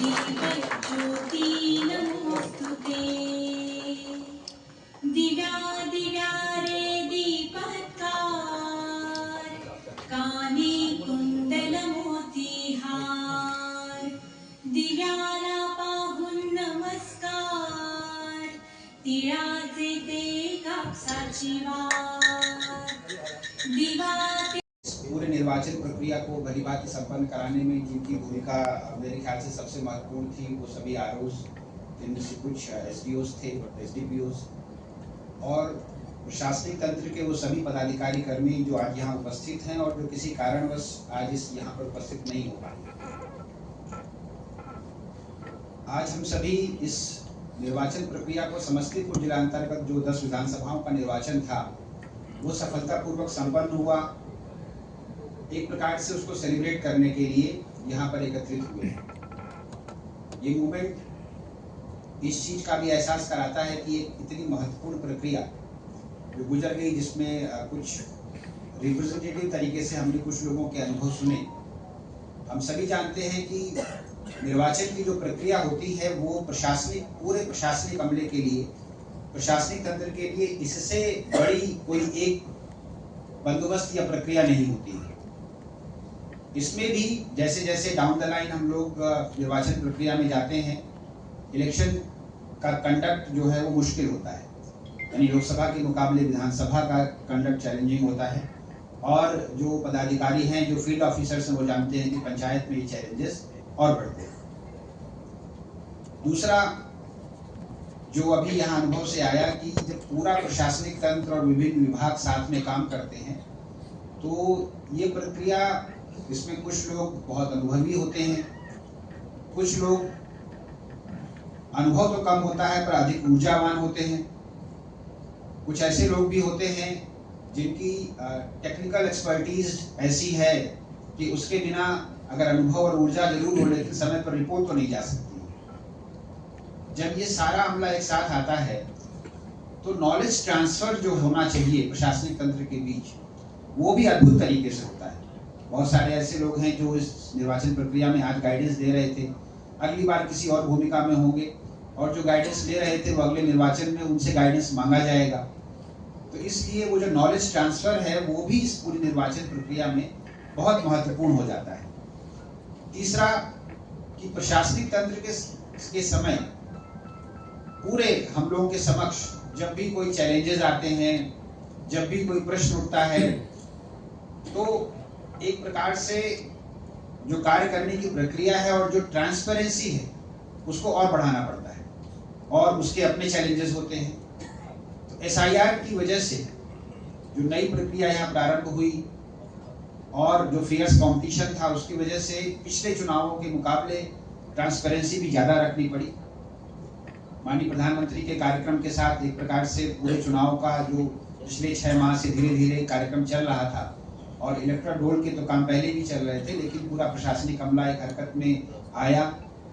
दीपज्योति नमोस्तुते। दिव्या दिव्या रे दीपत्कार, काने कुंडल मोतीहार, दिव्याला पाहून नमस्कार, तिळाचे ते कापसाची वार, दिवा। पूरे निर्वाचन प्रक्रिया को भलीभांति संपन्न कराने में जिनकी भूमिका मेरे ख्याल से सबसे महत्वपूर्ण थी वो सभी आरओज, जिनमें से कुछ एसडीओज थे, एसडीपीओज और प्रशासनिक तंत्र के वो सभी पदाधिकारी कर्मी जो आज यहाँ उपस्थित हैं और जो किसी कारणवश आज यहाँ पर उपस्थित नहीं हो पाए। आज हम सभी इस निर्वाचन प्रक्रिया को समस्तीपुर जिला अंतर्गत जो 10 विधानसभाओं का निर्वाचन था वो सफलतापूर्वक संपन्न हुआ, एक प्रकार से उसको सेलिब्रेट करने के लिए यहाँ पर एकत्रित हुए हैं। ये मूवमेंट इस चीज का भी एहसास कराता है कि एक इतनी महत्वपूर्ण प्रक्रिया जो गुजर गई, जिसमें कुछ रिप्रेजेंटेटिव तरीके से हमने कुछ लोगों के अनुभव सुने। हम सभी जानते हैं कि निर्वाचन की जो प्रक्रिया होती है वो पूरे प्रशासनिक अमले के लिए, प्रशासनिक तंत्र के लिए इससे बड़ी कोई एक बंदोबस्त या प्रक्रिया नहीं होती है। इसमें भी जैसे जैसे डाउन द लाइन हम लोग निर्वाचन प्रक्रिया में जाते हैं, इलेक्शन का कंडक्ट जो है वो मुश्किल होता है, यानी लोकसभा के मुकाबले विधानसभा का कंडक्ट चैलेंजिंग होता है और जो पदाधिकारी हैं, जो फील्ड ऑफिसर्स हैं, वो जानते हैं कि पंचायत में ये चैलेंजेस और बढ़ते हैं। दूसरा जो अभी यहाँ अनुभव से आया कि जब पूरा प्रशासनिक तंत्र और विभिन्न विभाग साथ में काम करते हैं तो ये प्रक्रिया, इसमें कुछ लोग बहुत अनुभवी होते हैं, कुछ लोग अनुभव तो कम होता है पर अधिक ऊर्जावान होते हैं, कुछ ऐसे लोग भी होते हैं जिनकी टेक्निकल एक्सपर्टीज ऐसी है कि उसके बिना अगर अनुभव और ऊर्जा जरूर हो लेकिन समय पर रिपोर्ट तो नहीं जा सकती। जब ये सारा अमला एक साथ आता है तो नॉलेज ट्रांसफर जो होना चाहिए प्रशासनिक तंत्र के बीच वो भी अद्भुत तरीके से होता है। बहुत सारे ऐसे लोग हैं जो इस निर्वाचन प्रक्रिया में आज गाइडेंस दे रहे थे, अगली बार किसी और भूमिका में होंगे और जो गाइडेंस ले रहे थे वो अगले निर्वाचन में उनसे गाइडेंस मांगा जाएगा। तो इसलिए वो जो नॉलेज ट्रांसफर है वो भी इस पूरी निर्वाचन प्रक्रिया में बहुत महत्वपूर्ण हो जाता है। तीसरा कि प्रशासनिक तंत्र के समय पूरे हम लोगों के समक्ष जब भी कोई चैलेंजेस आते हैं, जब भी कोई प्रश्न उठता है, तो एक प्रकार से जो कार्य करने की प्रक्रिया है और जो ट्रांसपेरेंसी है उसको और बढ़ाना पड़ता है और उसके अपने चैलेंजेस होते हैं। तो एसआईआर की वजह से जो नई प्रक्रिया यहाँ प्रारंभ हुई और जो फेयर्स कंपटीशन था उसकी वजह से पिछले चुनावों के मुकाबले ट्रांसपेरेंसी भी ज़्यादा रखनी पड़ी। माननीय प्रधानमंत्री के कार्यक्रम के साथ एक प्रकार से पूरे चुनाव का जो पिछले 6 माह से धीरे धीरे कार्यक्रम चल रहा था और इलेक्ट्रल रोल के तो काम पहले भी चल रहे थे, लेकिन पूरा प्रशासनिक अमला एक हरकत में आया।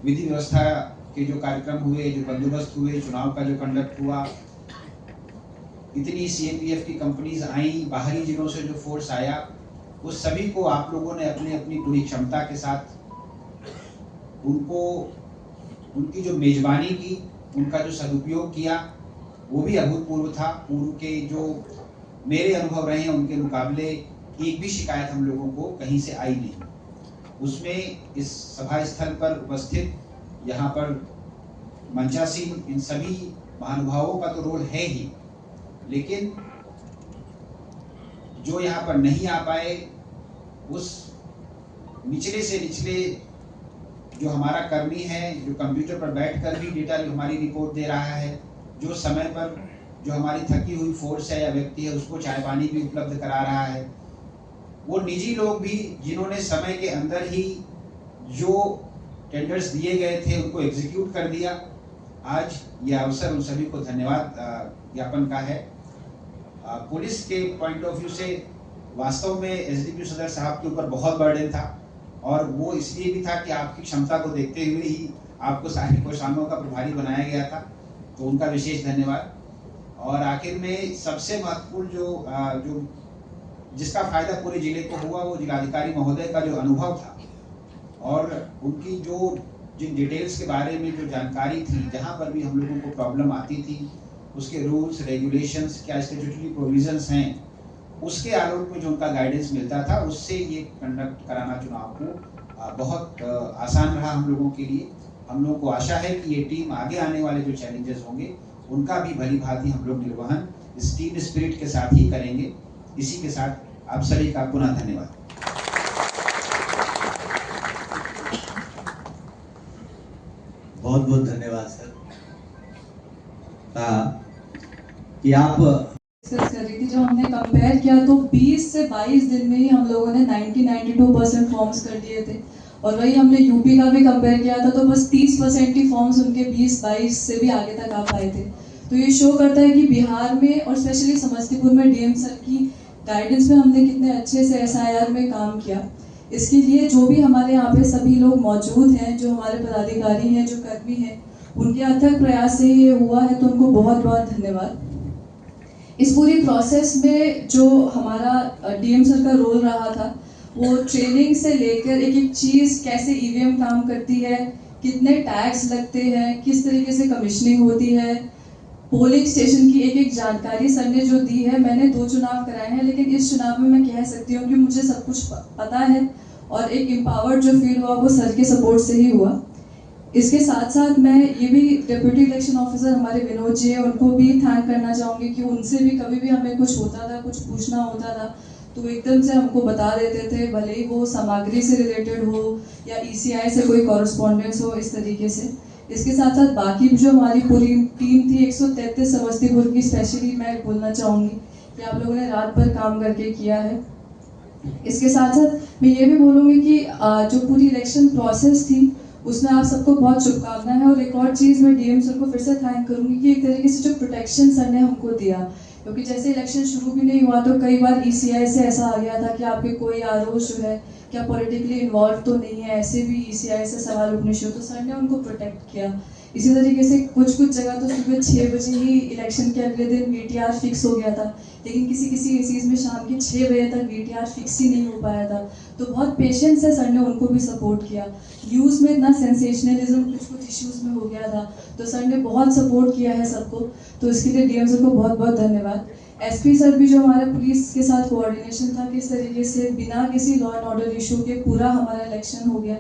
विधि व्यवस्था के जो कार्यक्रम हुए, जो बंदोबस्त हुए, चुनाव का जो कंडक्ट हुआ, इतनी सीएपीएफ की कंपनीज आई, बाहरी जिलों से जो फोर्स आया, उस सभी को आप लोगों ने अपनी अपनी पूरी क्षमता के साथ उनको उनकी जो मेजबानी की, उनका जो सदुपयोग किया वो भी अभूतपूर्व था। पूर्व के जो मेरे अनुभव रहे हैं उनके मुकाबले एक भी शिकायत हम लोगों को कहीं से आई नहीं। उसमें इस सभा स्थल पर उपस्थित यहाँ पर मंचासीन इन सभी महानुभावों का तो रोल है ही, लेकिन जो यहाँ पर नहीं आ पाए उस निचले से निचले जो हमारा कर्मी है, जो कंप्यूटर पर बैठकर भी डेटा हमारी रिपोर्ट दे रहा है, जो समय पर जो हमारी थकी हुई फोर्स है या व्यक्ति है उसको चाय पानी भी उपलब्ध करा रहा है, वो निजी लोग भी जिन्होंने समय के अंदर ही जो टेंडर्स दिए गए थे उनको एग्जीक्यूट कर दिया। आज ये अवसर उन सभी को धन्यवाद ज्ञापन का है। पुलिस के पॉइंट ऑफ व्यू से वास्तव में एसडीपीओ सदर साहब के ऊपर बहुत बर्डन था और वो इसलिए भी था कि आपकी क्षमता को देखते हुए ही आपको सारी कोषांगों का प्रभारी बनाया गया था, तो उनका विशेष धन्यवाद। और आखिर में सबसे महत्वपूर्ण जो जिसका फायदा पूरे जिले को हुआ वो जिलाधिकारी महोदय का जो अनुभव था और उनकी जो जिन डिटेल्स के बारे में जो जानकारी थी, जहाँ पर भी हम लोगों को प्रॉब्लम आती थी, उसके रूल्स रेगुलेशंस क्या स्टैट्यूटरी प्रोविजंस हैं, उसके आलोक में जो उनका गाइडेंस मिलता था, उससे ये कंडक्ट कराना चुनाव को बहुत आसान रहा हम लोगों के लिए। हम लोगों को आशा है कि ये टीम आगे आने वाले जो चैलेंजेस होंगे उनका भी भली भांति हम लोग निर्वहन इस टीम स्पिरिट के साथ ही करेंगे। इसी के साथ आप सभी का पुनः धन्यवाद। बहुत बहुत धन्यवाद सर। कि आप डिस्कस कर रही थी, जो हमने कंपेयर किया तो 20 से 22 दिन में ही हम लोगों ने 92% फॉर्म्स कर दिए थे, और वही हमने यूपी का भी कंपेयर किया था तो बस 30% ही फॉर्म्स उनके 20-22 से भी आगे तक आ पाए थे। तो ये शो करता है कि बिहार में और स्पेशली समस्तीपुर में डीएम सर की गाइडेंस में हमने कितने अच्छे से एसआईआर में काम किया। इसके लिए जो भी हमारे यहाँ पे सभी लोग मौजूद हैं, जो हमारे पदाधिकारी हैं, जो कर्मी हैं, उनके अथक प्रयास से ये हुआ है, तो उनको बहुत बहुत धन्यवाद। इस पूरी प्रोसेस में जो हमारा डीएम सर का रोल रहा था, वो ट्रेनिंग से लेकर एक एक चीज़, कैसे ईवीएम काम करती है, कितने टैक्स लगते हैं, किस तरीके से कमीशनिंग होती है, पोलिंग स्टेशन की एक एक जानकारी सर ने जो दी है। मैंने 2 चुनाव कराए हैं, लेकिन इस चुनाव में मैं कह सकती हूँ कि मुझे सब कुछ पता है और एक एम्पावर्ड जो फील हुआ वो सर के सपोर्ट से ही हुआ। इसके साथ साथ मैं ये भी डिप्यूटी इलेक्शन ऑफिसर हमारे विनोद जी है, उनको भी थैंक करना चाहूँगी कि उनसे भी कभी भी हमें कुछ होता था, कुछ पूछना होता था तो एकदम से हमको बता देते थे, भले ही वो सामग्री से रिलेटेड हो या ईसीआई से कोई कॉरेस्पॉन्डेंस हो, इस तरीके से। इसके साथ साथ बाकी जो हमारी पूरी टीम थी 133 समस्तीपुर की, स्पेशली मैं बोलना चाहूँगी कि आप लोगों ने रात भर काम करके किया है। इसके साथ साथ मैं ये भी बोलूँगी कि जो पूरी इलेक्शन प्रोसेस थी उसमें आप सबको बहुत शुभकामनाएं हैं। और एक और चीज़ मैं डीएम सर को फिर से थैंक करूँगी कि एक तरीके से जो प्रोटेक्शन सर ने हमको दिया, क्योंकि जैसे इलेक्शन शुरू भी नहीं हुआ तो कई बार ईसीआई से ऐसा आ गया था कि आपके कोई आरोप जो है क्या पॉलिटिकली इन्वॉल्व तो नहीं है, ऐसे भी ईसीआई से सवाल उठने शुरू, तो सर ने उनको प्रोटेक्ट किया। इसी तरीके से कुछ जगह तो सुबह 6 बजे ही इलेक्शन के अगले दिन वीटीआर फिक्स हो गया था, लेकिन किसी केसेस में शाम के 6 बजे तक वीटीआर फिक्स ही नहीं हो पाया था। तो बहुत पेशेंस से सर ने उनको भी सपोर्ट किया। न्यूज़ में इतना सेंसेशनलिज्म कुछ इश्यूज में हो गया था, तो सर ने बहुत सपोर्ट किया है सबको, तो इसके लिए डीएम सर को बहुत बहुत धन्यवाद। एसपी सर भी जो हमारे पुलिस के साथ कोऑर्डिनेशन था, किस तरीके से बिना किसी लॉ एंड ऑर्डर इशू के पूरा हमारा इलेक्शन हो गया,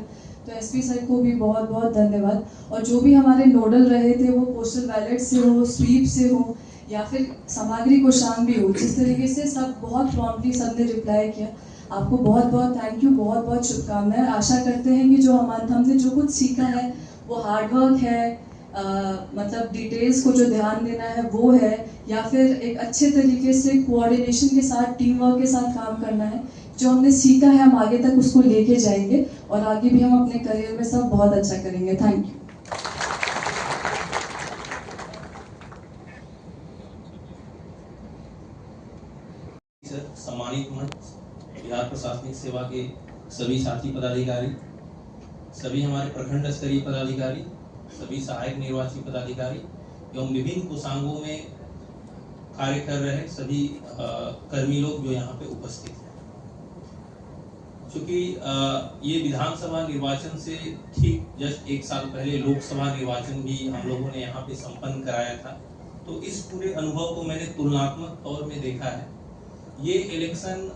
तो एसपी सर को भी बहुत बहुत धन्यवाद। और जो भी हमारे नोडल रहे थे, वो पोस्टल बैलेट से हो, स्वीप से हो या फिर सामग्री को शाम भी हो, जिस तरीके से सब बहुत प्रॉम्प्टली सबने रिप्लाई किया, आपको बहुत बहुत थैंक यू, बहुत बहुत शुभकामनाएं। आशा करते हैं कि जो हमने जो कुछ सीखा है वो हार्डवर्क है, मतलब डिटेल्स को जो ध्यान देना है वो है, या फिर एक अच्छे तरीके से कोऑर्डिनेशन के साथ, टीम वर्क के साथ काम करना है। जो हमने सीखा है हम आगे तक उसको लेके जाएंगे और आगे भी हम अपने करियर में सब बहुत अच्छा करेंगे। Thank you. सर, सम्मानित मंच, बिहार प्रशासनिक सेवा के सभी साथी पदाधिकारी, सभी हमारे प्रखंड स्तरीय पदाधिकारी, सभी सहायक निर्वाची पदाधिकारी एवं विभिन्न कोषांगों में कार्य कर रहे सभी कर्मी लोग जो यहाँ पे उपस्थित हैं। चूँकि ये विधानसभा निर्वाचन से ठीक जस्ट 1 साल पहले लोकसभा निर्वाचन भी हम लोगों ने यहाँ पे संपन्न कराया था, तो इस पूरे अनुभव को मैंने तुलनात्मक तौर में देखा है। ये इलेक्शन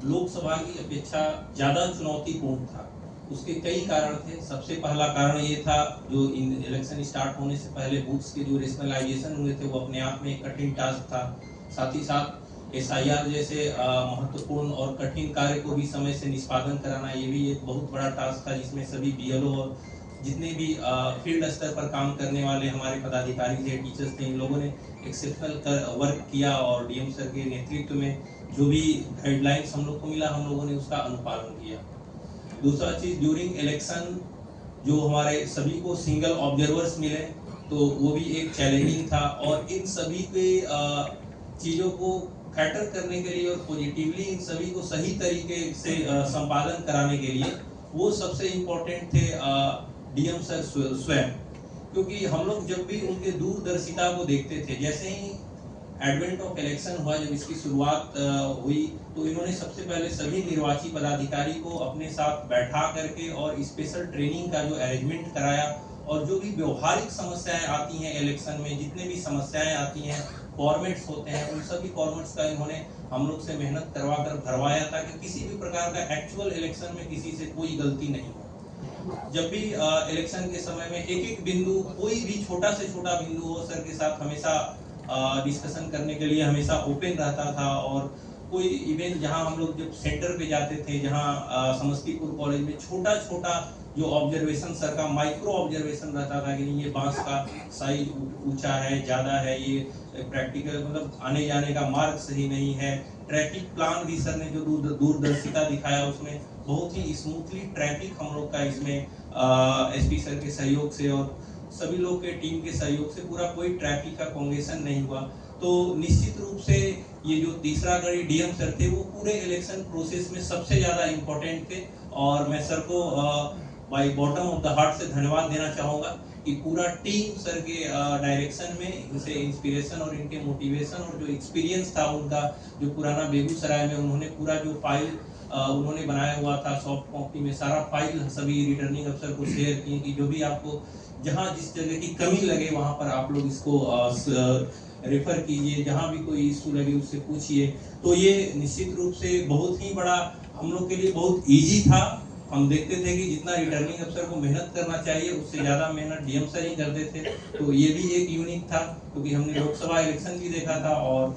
लोकसभा की अपेक्षा ज़्यादा चुनौतीपूर्ण था। उसके कई कारण थे। सबसे पहला कारण ये था, जो इलेक्शन स्टार्ट होने से पहले बूथ्स के जो रेशनलाइजेशन हुए थे वो अपने आप में एक कठिन टास्क था। साथ ही साथ एसआईआर जैसे महत्वपूर्ण और कठिन कार्य को भी समय से निष्पादन कराना, ये भी एक बहुत बड़ा टास्क था, जिसमें सभी बीएलओ और जितने भी फील्ड स्तर पर काम करने वाले हमारे पदाधिकारी थे, टीचर्स थे, इन लोगों ने एक्सेप्शनल वर्क किया और डीएम सर के नेतृत्व में जो भी गाइडलाइंस हम लोग को मिला, हम लोगों ने उसका अनुपालन किया। दूसरा चीज, ड्यूरिंग इलेक्शन जो हमारे सभी को सिंगल ऑब्जर्वर्स मिले, तो वो भी एक चैलेंजिंग था। और इन सभी के चीज़ों को कैटर करने के लिए और पॉजिटिवली इन सभी को सही तरीके से संपादन कराने के लिए वो सबसे इम्पोर्टेंट थे डीएम सर स्वयं। क्योंकि हम लोग जब भी उनके दूरदर्शिता को देखते थे, जैसे ही एडवेंट ऑफ इलेक्शन हुआ, जब इसकी शुरुआत हुई, तो इन्होंने सबसे पहले सभी निर्वाची पदाधिकारी को अपने साथ बैठा करके और स्पेशल ट्रेनिंग का जो अरेंजमेंट कराया, और जो भी व्यवहारिक समस्याएं आती हैं इलेक्शन में, जितने भी समस्याएं आती हैं, फॉर्मेट्स होते हैं, उन सभी फॉर्मेट्स का इन्होंने हम लोग से मेहनत करवा कर भरवाया, ताकि किसी भी प्रकार का एक्चुअल इलेक्शन में किसी से कोई गलती नहीं हो। जब भी इलेक्शन के समय में एक एक बिंदु, कोई भी छोटा से छोटा बिंदु हो, सर के साथ हमेशा डिस्कशन करने के लिए हमेशा ओपन रहता था। और कोई इवेंट जहां हम लोग जब सेंटर पे जाते थे, जहां समस्तीपुर कॉलेज में छोटा छोटा जो ऑब्जर्वेशन सर का माइक्रो ऑब्जर्वेशन रहता था कि नहीं ये बांस का साइज ऊंचा है, ज्यादा है, ये प्रैक्टिकल मतलब आने जाने का मार्ग सही नहीं है, ट्रैफिक प्लान भी सर ने जो दूरदर्शिता दिखाया उसमें बहुत ही स्मूथली ट्रैफिक हम लोग का इसमें एसपी सर के सहयोग से और सभी लोग के टीम के सहयोग से पूरा कोई ट्रैफिक का कांगेशन नहीं हुआ। तो निश्चित रूप से ये जो तीसरा गढ़ी डीएम सर थे वो पूरे इलेक्शन प्रोसेस में सबसे ज्यादा इम्पोर्टेंट थे, और मैं सर को by bottom of the heart से धन्यवाद देना चाहूंगा कि पूरा टीम सर के डायरेक्शन में इनसे इंस्पिरेशन और इनके मोटिवेशन और जो एक्सपीरियंस था उनका, जो पुराना बेगूसराय में उन्होंने पूरा जो फाइल उन्होंने बनाया हुआ था सॉफ्ट कॉपी में, सारा फाइल सभी रिटर्निंग अफसर को शेयर किए कि जो भी आपको जहां जिस जगह की कमी लगे वहां पर आप लोग इसको रेफर कीजिए, जहां भी कोई इशू लगे उससे पूछिए। तो ये निश्चित रूप से बहुत ही बड़ा हम लोग के लिए बहुत इजी था। हम देखते थे कि जितना रिटर्निंग अफसर को मेहनत करना चाहिए उससे ज्यादा मेहनत डीएम सर ही करते थे। तो ये भी एक यूनिक था, क्योंकि हमने लोकसभा इलेक्शन भी देखा था, और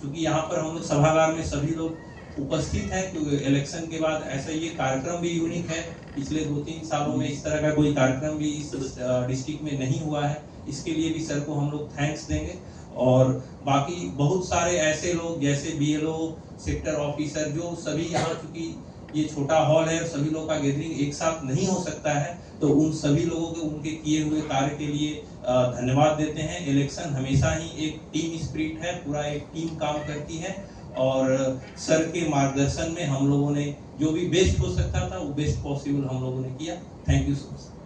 चूंकि यहाँ पर हम लोग सभागार में सभी लोग उपस्थित हैं, क्योंकि इलेक्शन के बाद ऐसा ये कार्यक्रम भी यूनिक है। पिछले 2-3 सालों में इस तरह का कोई कार्यक्रम भी इस डिस्ट्रिक्ट में नहीं हुआ है। इसके लिए भी सर को हम लोग थैंक्स देंगे। और बाकी बहुत सारे ऐसे लोग जैसे बीएलओ, सेक्टर ऑफिसर, जो सभी यहाँ, चूंकि ये छोटा हॉल है और सभी लोगों का गैदरिंग एक साथ नहीं हो सकता है, तो उन सभी लोगों के उनके किए हुए कार्य के लिए धन्यवाद देते हैं। इलेक्शन हमेशा ही एक टीम स्पिरिट है, पूरा एक टीम काम करती है, और सर के मार्गदर्शन में हम लोगों ने जो भी बेस्ट हो सकता था वो बेस्ट पॉसिबल हम लोगों ने किया। Thank you so much.